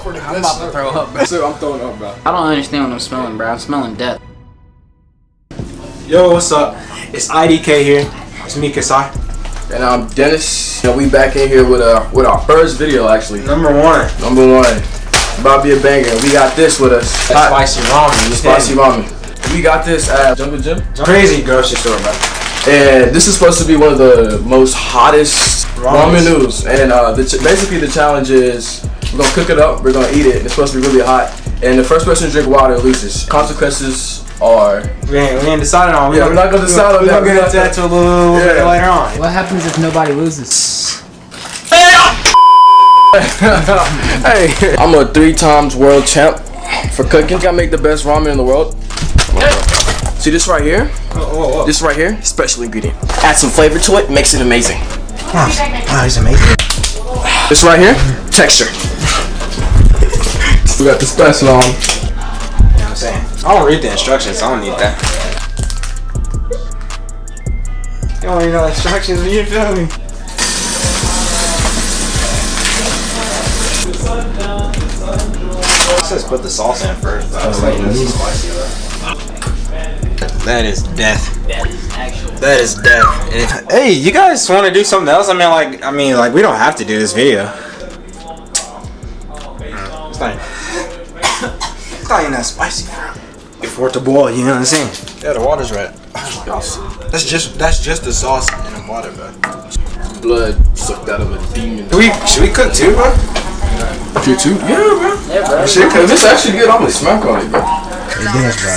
I'm about to throw up, bro. So I'm throwing up, bro. I don't understand what I'm smelling, bro. I'm smelling death. Yo, what's up? It's IDK here. It's me, Kasai. And I'm Dennis. You know, we back in here with our first video, actually. Number one. About to be a banger. We got this with us. Spicy ramen. Spicy ramen. We got this at Jungle Gym. Crazy grocery store, bro. And this is supposed to be one of the most hottest ramen noodles. And basically the challenge is we're gonna cook it up, we're gonna eat it, and it's supposed to be really hot. And the first person to drink water loses. Consequences are... We ain't decided on. We're not gonna decide on that. We're gonna get into that a little bit later on. What happens if nobody loses? Hey, I'm a 3-time world champ for cooking. I make the best ramen in the world. See this right here? This right here, special ingredient. Add some flavor to it, makes it amazing. Wow, it's amazing. This right here, texture. We got the special on. You know what I'm saying? I don't read the instructions, so I don't need that. You don't even know the instructions, you feel me? It says put the sauce in first, but I was like, this is spicy though. That is death. That is death. Hey, you guys want to do something else? I mean, like we don't have to do this video. It's not even that spicy, bro. Wait for it to boil, you know what I'm saying? Yeah, the water's right. That's just the sauce and the water, bro. Blood sucked out of a demon. Should we cook too, bro? You too? Yeah, bro. Yeah, bro. Shit, cause this actually good. I'm gonna smack on it, bro. Yes, bro.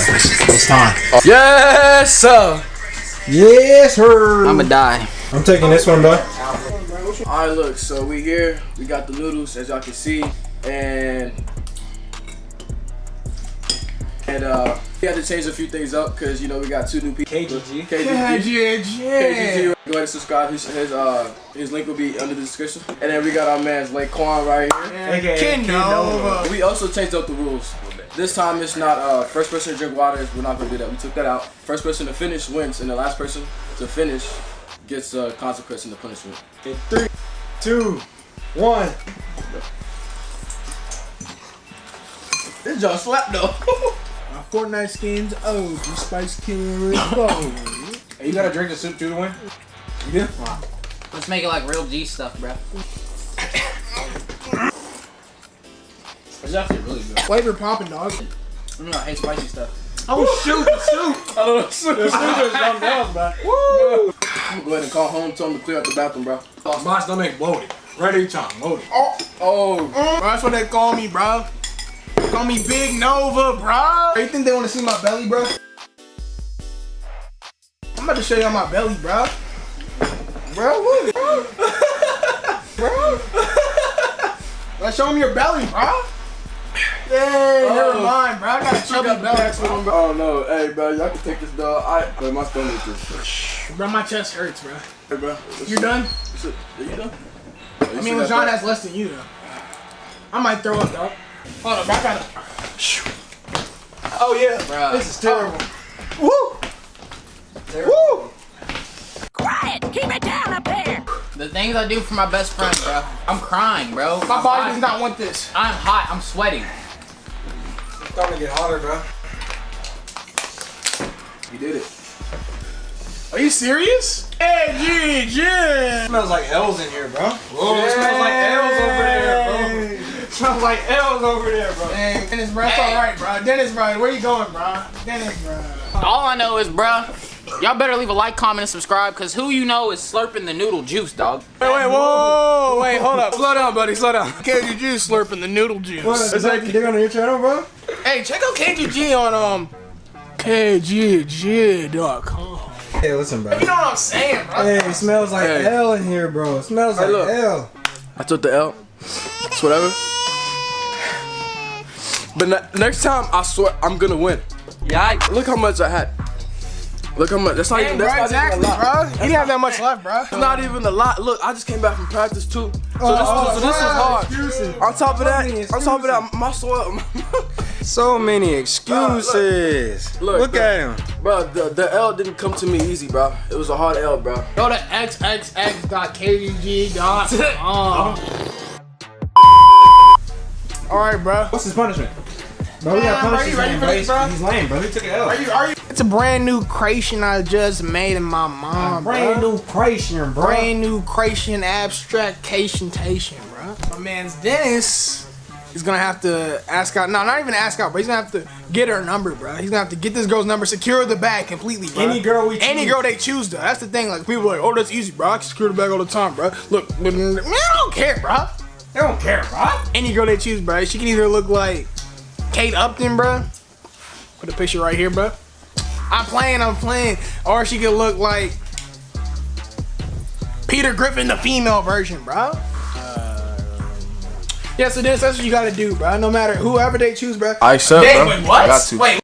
It's time. Yes, sir. Yes, sir. I'ma die. I'm taking this one, bro. Alright, look. So we here. We got the noodles, as y'all can see, and we had to change a few things up because you know we got 2 new people. KGG. KGG. Go ahead and subscribe. His link will be under the description. And then we got our man's Laquan right here. Nova. We also changed up the rules. This time it's not first person to drink water. We're not gonna do that. We took that out. First person to finish wins, and the last person to finish gets a consequence in the punishment. Okay, 3, 2, 1. This just slapped though. My Fortnite skins, you Spice King, go. Hey, you gotta drink the soup too to win? You do? Wow. Let's make it like real G stuff, bro. It's actually really good. Flavor popping, dog. I hate spicy stuff. Oh shoot, the soup. I don't know. The soup is something else, bro. Woo! I'm gonna go ahead and call home, tell them to clear out the bathroom, bro. My stomach bloated. Ready time, loaded. Oh. Bro, that's what they call me, bro. They call me Big Nova, bro. You think they want to see my belly, bro? I'm about to show y'all my belly, bro. Bro, look, bro. Bro. Let's show them your belly, bro. Yay, never mind, bro. I got a chubby belly. Oh no, hey, bro, y'all can take this dog. But my stomach is. Bro, my chest hurts, bro. Hey, bro. You done? Are you done? I mean, LeJon has less than you, though. I might throw up, dog. Hold up, bro. I gotta. Oh, yeah. Bruh. This is terrible. Woo! Woo! Quiet! Keep it down up there! The things I do for my best friend, bro. I'm crying, bro. My body does not want this. I'm hot. I'm sweating. It's starting to get hotter, bro. You did it. Are you serious? Hey, G. It smells like L's in here, bro. Whoa, it smells like L's over there, bro. It smells like L's over there, bro. Hey, Dennis, bro. It's alright, bro. Dennis, bro. Where you going, bro? Dennis, bro. All I know is, bro, y'all better leave a like, comment, and subscribe, because who you know is slurping the noodle juice, dog. Wait, whoa. Wait, hold up. Slow down, buddy. Slow down. KGG slurping the noodle juice. What? Is that you dig on your channel, bro? Hey, check out KGG on, KGG.com. Hey, listen, bro. You know what I'm saying, bro? Hey, it smells like Hey. L in here, bro. It smells like look. L. I took the L. It's whatever. But next time, I swear, I'm gonna win. Yeah. Look how much I had. Look how much. That's not even. Bro, That's not exactly, even a lot. bro. He didn't have that much left, bro. It's not even a lot. Look, I just came back from practice too. So this is hard. Excuses. On top of that, excuses. my soil. So many excuses. Look, at him. Bro, the L didn't come to me easy, bro. It was a hard L, bro. Go to xxx.kgg.com. All right, bro. What's his punishment? Bro, we got Bro, punished. you ready for this, bro? He's lame, bro. He took it out. Are you? It's a brand new creation I just made in my mom, Brand new creation, bro. Brand new creation abstractation, bro. My man's Dennis is gonna have to ask out. No, not even ask out, but he's gonna have to get her number, bro. He's gonna have to get this girl's number, secure the bag completely, bro. Any girl we choose. Any girl they choose, though. That's the thing. Like people are like, oh, that's easy, bro. I can secure the bag all the time, bro. Look, man, I don't care, bro. They don't care, bro. Any girl they choose, bro. She can either look like Kate Upton, bro. Put a picture right here, bro. I'm playing. Or she could look like Peter Griffin, the female version, bro. Yeah, so that's what you gotta do, bro. No matter whoever they choose, bro. I accept, bro. Wait, what? Got to. Wait.